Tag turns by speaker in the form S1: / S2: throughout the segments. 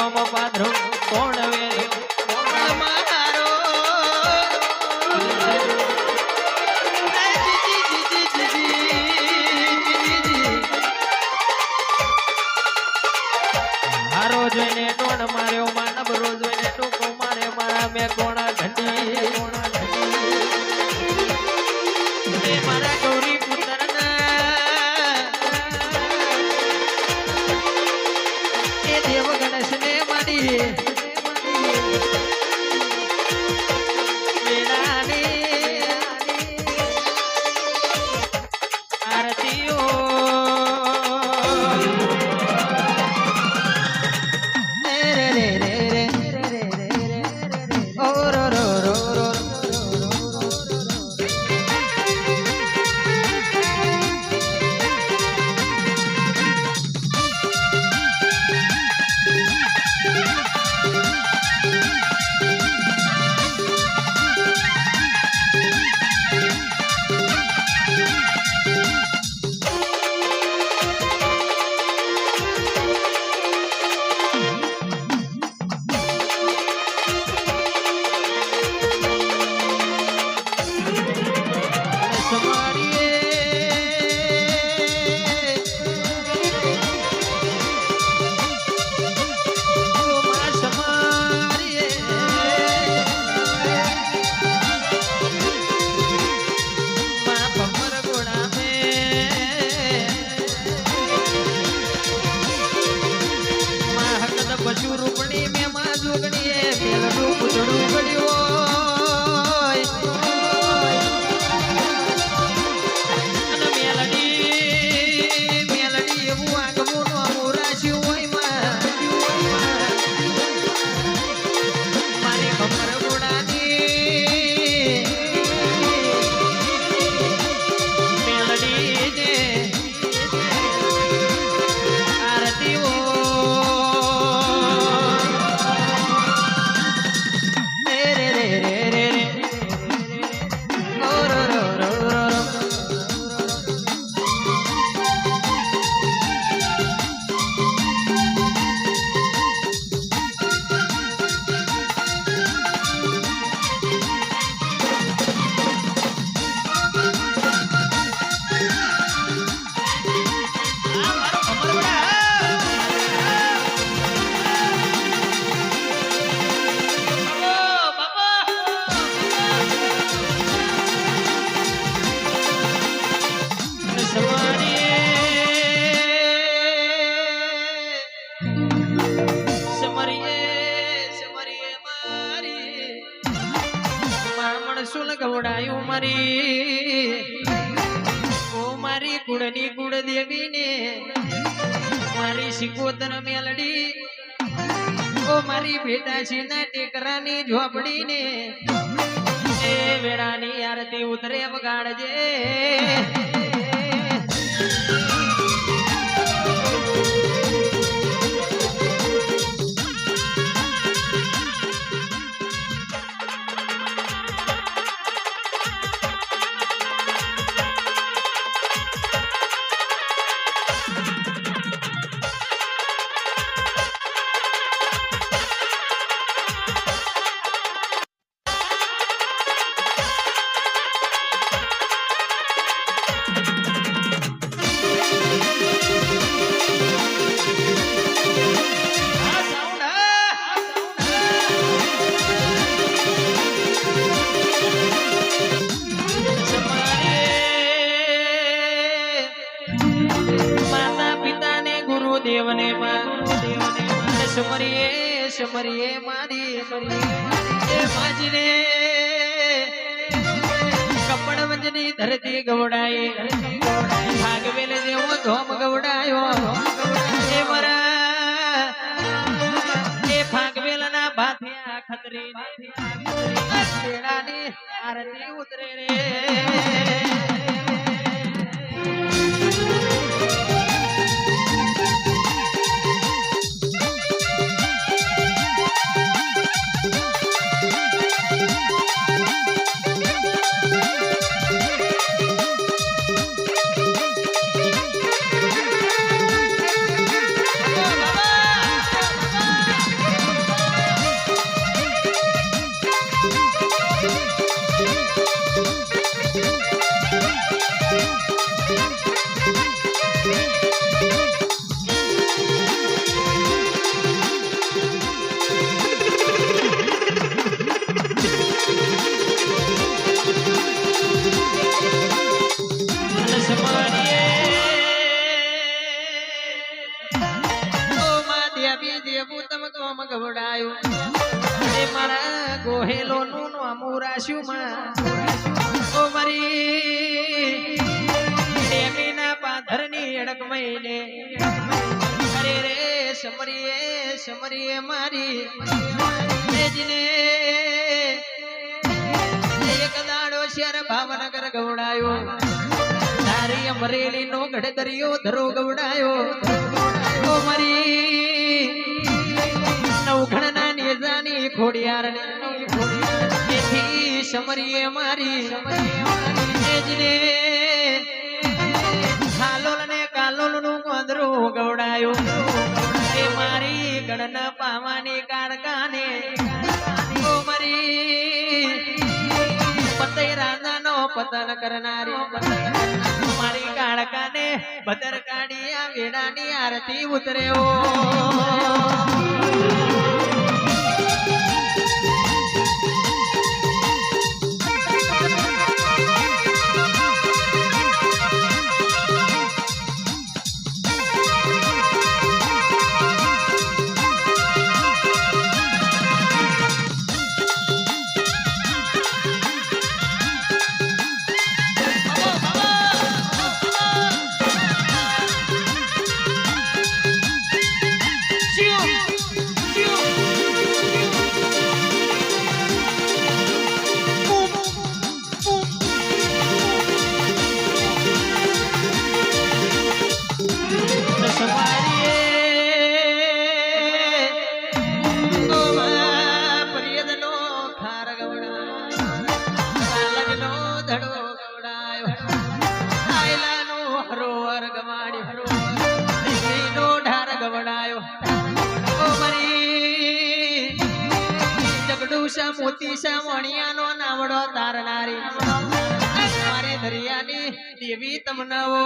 S1: નોમ પાધરો કોણ વેર્યો કોણ મારો હારો જોઈને ટોણ માર્યો માનવ રો જોઈને ટૂંકો મારે મારા મેં કોણા ઘંટી મારા ગૌરી પુત્રના એ દેવ ગણેશ ને મારી આરતીઓ પશુ રૂપણી મેં માં જોગણીએ મેલડું પૂતળું પડ્યું અને મેલડી એવું આગવું નો મોરાશ્યું હોય મારી ખબર ગોડાની મેલડી ને આરતીઓ સુન ગવડાયું મારી કુળની કુળ દેવીને મારી સિકોતર મેલડી ઓ મારી ભેટાશી ના ટેકરાની ઝોપડીને એ વેળાની આરતી ઉતરે વગાડજે દેવને સમરીએ મારી એ માજીને કપડ વંજની ધરતી ગવડાય ભાગવેલ જેવો ધોમ ગવડાયો એ મરા એ ભાગવેલના ભાથિયા ખતરી બેડાની આરતી ઉતરે રે એક મહિને અરે રે સમરીએ મારી તેજને એક દાડો શેર ભાવનગર ગવડાયો તારી અમરેલી નો ગઢ દરિયો ધરો ગવડાયો ઓ મારી નવઘણના નેજાની ખોડિયાર તેથી સમરીએ મારી તેજને હાલોલ ને કાલોલ નું ગોંદરું ગવડાયું એ મારી ગણના પાવાની કારકાને ઓ મારી પતઈ રાજાનો પતન કરનારી મારી કાળકાને બદર કાઢી આ વેડાની આરતી ઉતરે ઓ મોતીસા મણિયાનો નાવડો તારનારી મારે દરિયાની દેવી તમનવો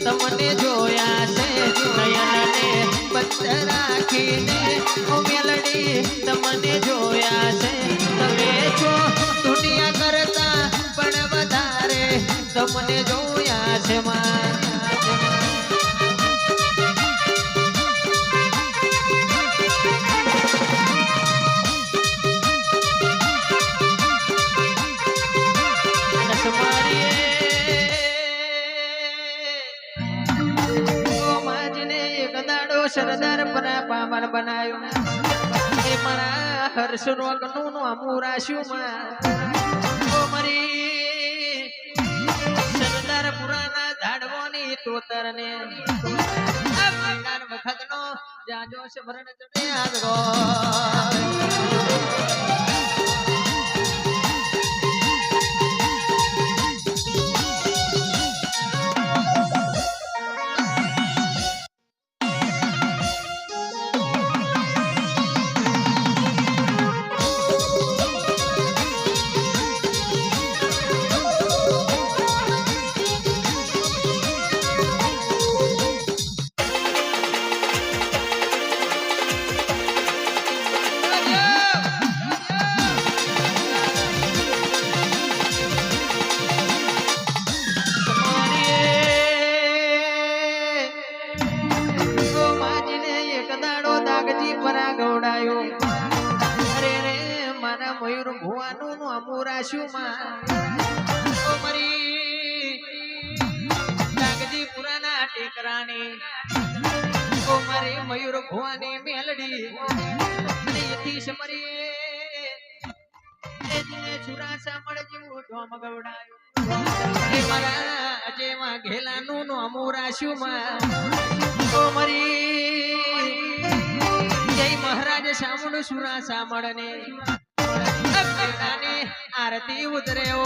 S1: તમને જોયા છે નયનને બંધ રાખીને ઓ મેલડી તમને જોયા છે તમે છો દુનિયા કરતા પણ વધારે તમને જોયા છે સરદાર પરા પાવન બનાયો એ મારા હર્ષનો કનું નો અમુરાશ્યું ઓ મારી સરદાર પુરાના ઝાડવાની તોતરને આ મહિના વખતનો જાજો શબરણ ચડે આગો મયુર ભુવાનું અમુરાશું નાગજી પુરાના ટેકરાની ઓ મારી મયુર ભુવાની મેલડી એથી સમરી છુરાસા મળજી ઢોમ ગવડાયો મારા અજયમાં ઘેલાનું અમુરાશું ઓ મારી જય મહારાજ સામુંડ સુરાસા મળને આરતી ઉતરે ઓ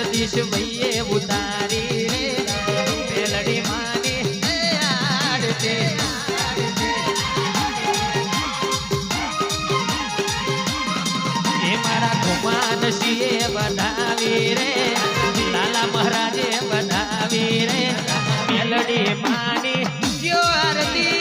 S1: જગદીશ ભાઈએ ઉતારી રે મેલડી માની આરતી એ મારા કુમાર સિંહે બનાવી રે લાલા મહારાજે બનાવી રે મેલડી માની જો આરતી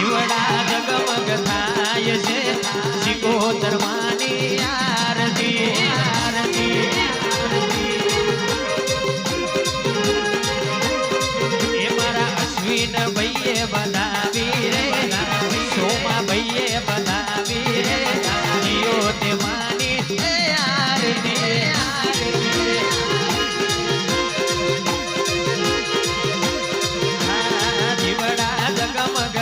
S1: જગમગ થાય છે સિકોતર માની આરતી આરતી એ મારા અશ્વિન ભાઈએ બનાવી રે સોમા ભાઈએ બનાવી રે જીઓ તે માની આરતી આરતી જીવડા જગમગ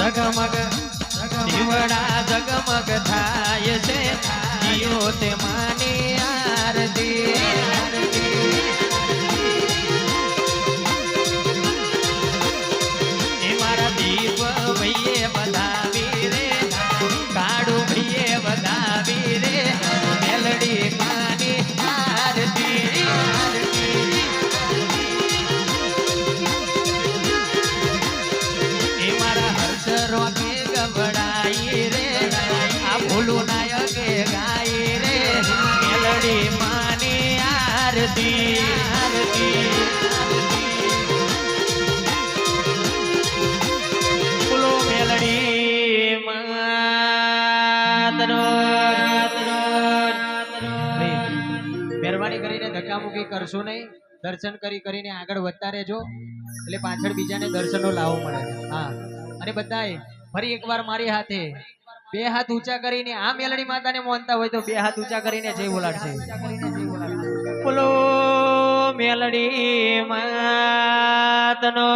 S1: જગમગ દીવડા જગમગ થાય છે જીઓ તે માની આરતી એ મારા દીપ ભાઈએ બનાવી રે કાળુ ભાઈએ બનાવી રે મેલડી માની આરતી રોકે ગબડાઈ રે આ ભૂલું નાયકે ગાઈ રે મેલડી માની આરતી આરતી બોલો મેલડી માતનો મહેરબાની કરીને ધક્કામુક્કી કરશો નહીં દર્શન કરીને આગળ વધતા રહેજો એટલે પાછળ બીજાને દર્શનનો લાવો મળે હા અને બધાએ ફરી એકવાર મારી હાથે બે હાથ ઊંચા કરીને આ મેલડી માતાને મોનતા હોય તો બે હાથ ઊંચા કરીને જય બોલાડશે બોલો મેલડી માતનો